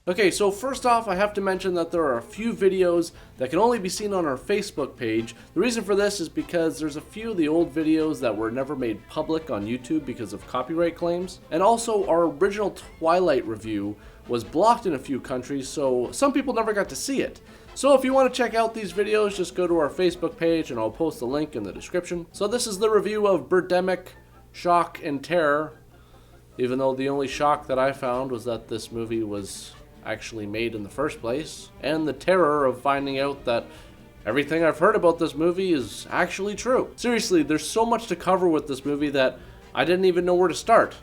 Okay, so first off, I have to mention that there are a few videos that can only be seen on our Facebook page. The reason for this is because there's a few of the old videos that were never made public on YouTube because of copyright claims. And also, our original Twilight review was blocked in a few countries, so some people never got to see it. So if you want to check out these videos, just go to our Facebook page and I'll post the link in the description. So this is the review of Birdemic, Shock and Terror, even though the only shock that I found was that this movie was actually made in the first place, and the terror of finding out that everything I've heard about this movie is actually true. Seriously, there's so much to cover with this movie that I didn't even know where to start.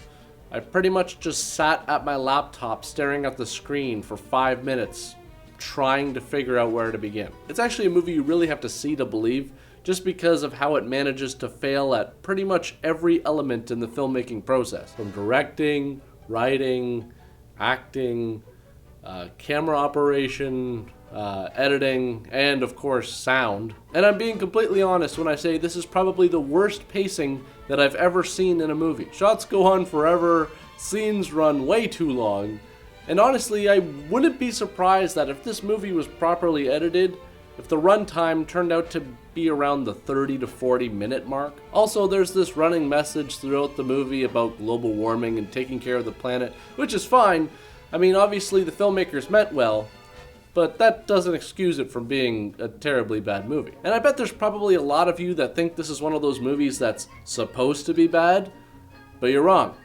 I pretty much just sat at my laptop staring at the screen for 5 minutes trying to figure out where to begin. It's actually a movie you really have to see to believe, just because of how it manages to fail at pretty much every element in the filmmaking process, from directing, writing, acting, camera operation, editing, and of course sound. And I'm being completely honest when I say this is probably the worst pacing that I've ever seen in a movie. Shots go on forever, scenes run way too long, and honestly I wouldn't be surprised that if this movie was properly edited, if the runtime turned out to be around the 30 to 40 minute mark. Also, there's this running message throughout the movie about global warming and taking care of the planet, which is fine. I mean, obviously the filmmakers meant well, but that doesn't excuse it from being a terribly bad movie. And I bet there's probably a lot of you that think this is one of those movies that's supposed to be bad, but you're wrong.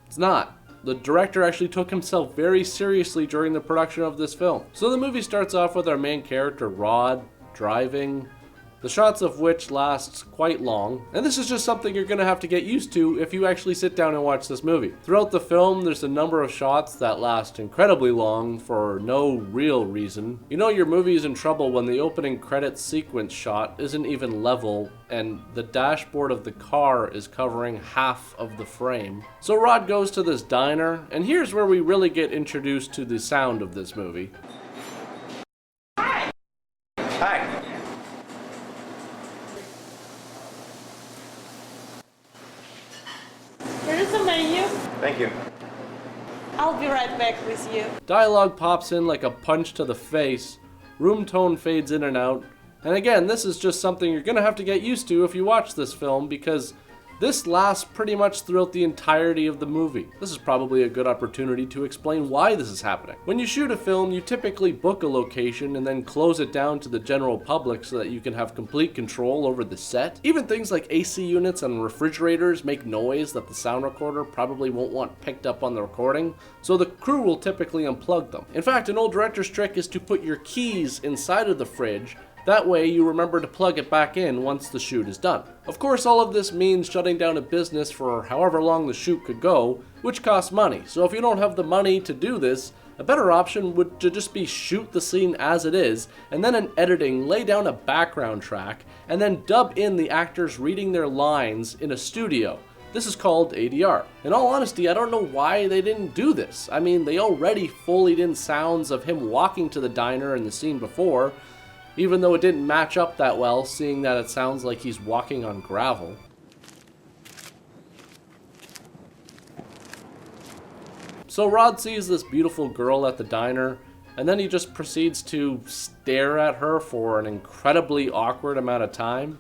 It's not. The director actually took himself very seriously during the production of this film. So the movie starts off with our main character, Rod, driving, the shots of which last quite long, and this is just something you're gonna have to get used to if you actually sit down and watch this movie. Throughout the film, there's a number of shots that last incredibly long for no real reason. You know your movie is in trouble when the opening credits sequence shot isn't even level and the dashboard of the car is covering half of the frame. So Rod goes to this diner, and here's where we really get introduced to the sound of this movie. Hi. Here's the menu. Thank you. I'll be right back with you. Dialogue pops in like a punch to the face, room tone fades in and out, and again, this is just something you're gonna have to get used to if you watch this film, because this lasts pretty much throughout the entirety of the movie. This is probably a good opportunity to explain why this is happening. When you shoot a film, you typically book a location and then close it down to the general public so that you can have complete control over the set. Even things like AC units and refrigerators make noise that the sound recorder probably won't want picked up on the recording, so the crew will typically unplug them. In fact, an old director's trick is to put your keys inside of the fridge. That way you remember to plug it back in once the shoot is done. Of course, all of this means shutting down a business for however long the shoot could go, which costs money. So if you don't have the money to do this, a better option would to just be shoot the scene as it is, and then in editing lay down a background track, and then dub in the actors reading their lines in a studio. This is called ADR. In all honesty, I don't know why they didn't do this. I mean, they already Foleyed in sounds of him walking to the diner in the scene before, even though it didn't match up that well, seeing that it sounds like he's walking on gravel. So Rod sees this beautiful girl at the diner, and then he just proceeds to stare at her for an incredibly awkward amount of time.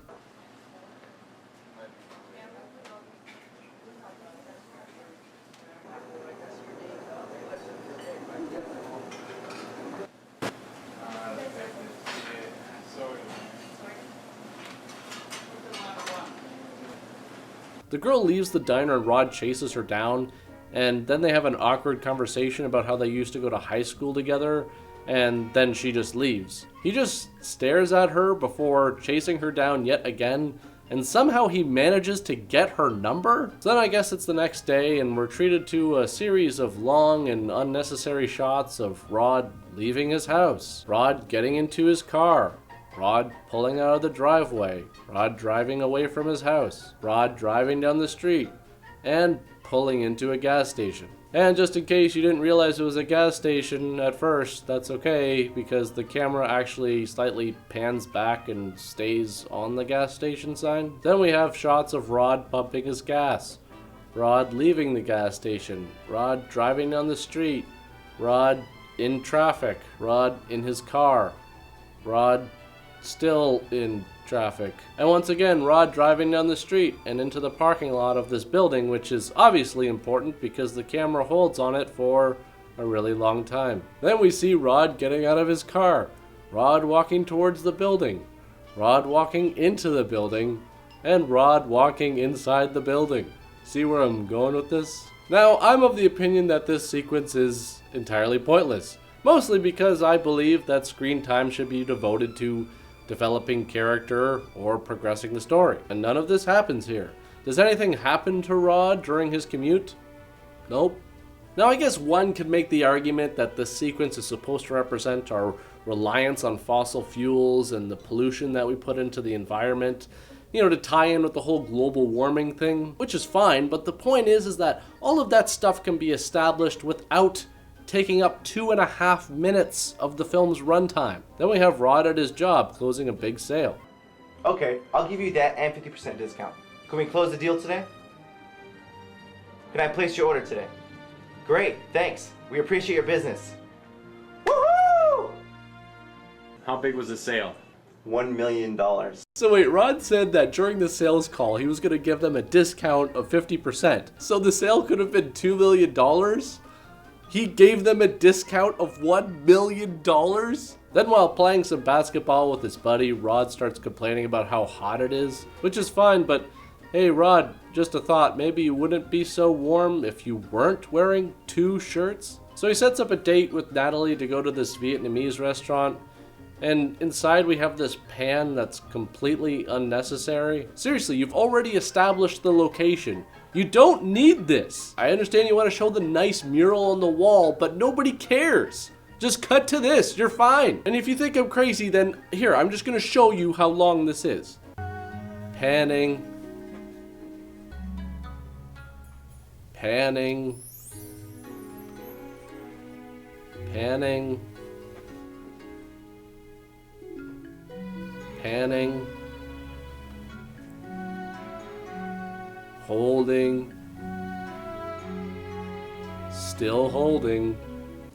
The girl leaves the diner and Rod chases her down, and then they have an awkward conversation about how they used to go to high school together, and then she just leaves. He just stares at her before chasing her down yet again, and somehow he manages to get her number? So then I guess it's the next day, and we're treated to a series of long and unnecessary shots of Rod leaving his house, Rod getting into his car, Rod pulling out of the driveway, Rod driving away from his house, Rod driving down the street, and pulling into a gas station. And just in case you didn't realize it was a gas station at first, that's okay, because the camera actually slightly pans back and stays on the gas station sign. Then we have shots of Rod pumping his gas, Rod leaving the gas station, Rod driving down the street, Rod in traffic. Rod in his car. Rod still in traffic. And once again, Rod driving down the street and into the parking lot of this building, which is obviously important because the camera holds on it for a really long time. Then we see Rod getting out of his car. Rod walking towards the building. Rod walking into the building. And Rod walking inside the building. See where I'm going with this? Now, I'm of the opinion that this sequence is entirely pointless. Mostly because I believe that screen time should be devoted to developing character or progressing the story. And none of this happens here. Does anything happen to Rod during his commute? Nope. Now I guess one could make the argument that this sequence is supposed to represent our reliance on fossil fuels and the pollution that we put into the environment, to tie in with the whole global warming thing, which is fine, but the point is that all of that stuff can be established without taking up 2.5 minutes of the film's runtime. Then we have Rod at his job closing a big sale. Okay, I'll give you that and 50% discount. Can we close the deal today? Can I place your order today? Great, thanks. We appreciate your business. Woohoo! How big was the sale? $1 million. So wait, Rod said that during the sales call he was going to give them a discount of 50%. So the sale could have been $2 million? He gave them a discount of $1 million? Then while playing some basketball with his buddy, Rod starts complaining about how hot it is, which is fine, but hey Rod, just a thought, maybe you wouldn't be so warm if you weren't wearing 2 shirts? So he sets up a date with Natalie to go to this Vietnamese restaurant, and inside we have this pan that's completely unnecessary. Seriously, you've already established the location. You don't need this. I understand you want to show the nice mural on the wall, but nobody cares. Just cut to this, you're fine. And if you think I'm crazy, then here, I'm just gonna show you how long this is. Panning. Panning. Panning. Panning. Holding. Still holding.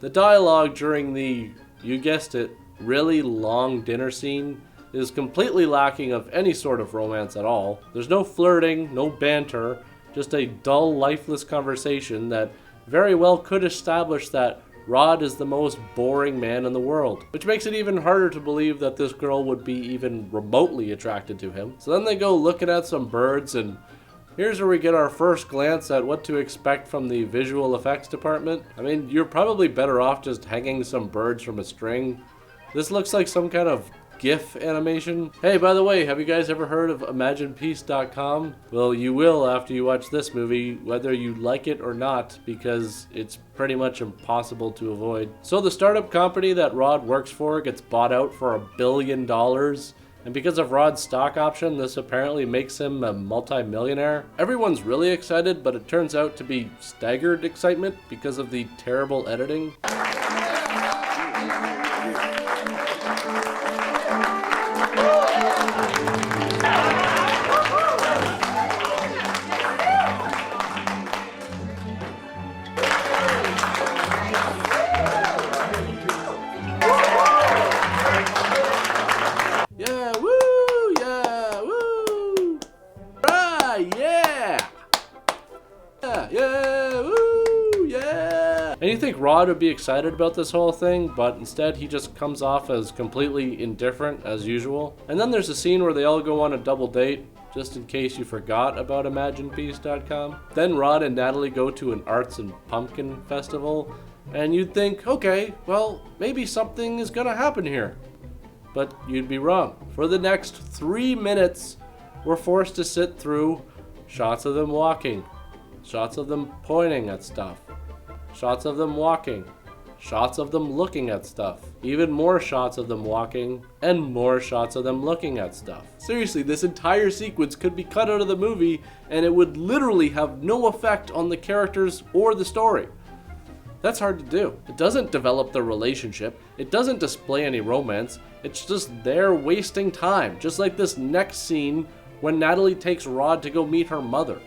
The dialogue during the, you guessed it, really long dinner scene is completely lacking of any sort of romance at all. There's no flirting, no banter, just a dull, lifeless conversation that very well could establish that Rod is the most boring man in the world, which makes it even harder to believe that this girl would be even remotely attracted to him. So then they go looking at some birds, and here's where we get our first glance at what to expect from the visual effects department. I mean, you're probably better off just hanging some birds from a string. This looks like some kind of GIF animation. Hey, by the way, have you guys ever heard of ImaginePeace.com? Well, you will after you watch this movie, whether you like it or not, because it's pretty much impossible to avoid. So the startup company that Rod works for gets bought out for $1 billion. And because of Rod's stock option, this apparently makes him a multi-millionaire. Everyone's really excited, but it turns out to be staggered excitement because of the terrible editing. And you think Rod would be excited about this whole thing, but instead he just comes off as completely indifferent as usual. And then there's a scene where they all go on a double date, just in case you forgot about ImaginePeace.com. Then Rod and Natalie go to an arts and pumpkin festival, and you'd think, okay, well, maybe something is gonna happen here. But you'd be wrong. For the next 3 minutes, we're forced to sit through shots of them walking, shots of them pointing at stuff, shots of them walking, shots of them looking at stuff, even more shots of them walking, and more shots of them looking at stuff. Seriously, this entire sequence could be cut out of the movie and it would literally have no effect on the characters or the story. That's hard to do. It doesn't develop the relationship, it doesn't display any romance, it's just there wasting time, just like this next scene when Natalie takes Rod to go meet her mother.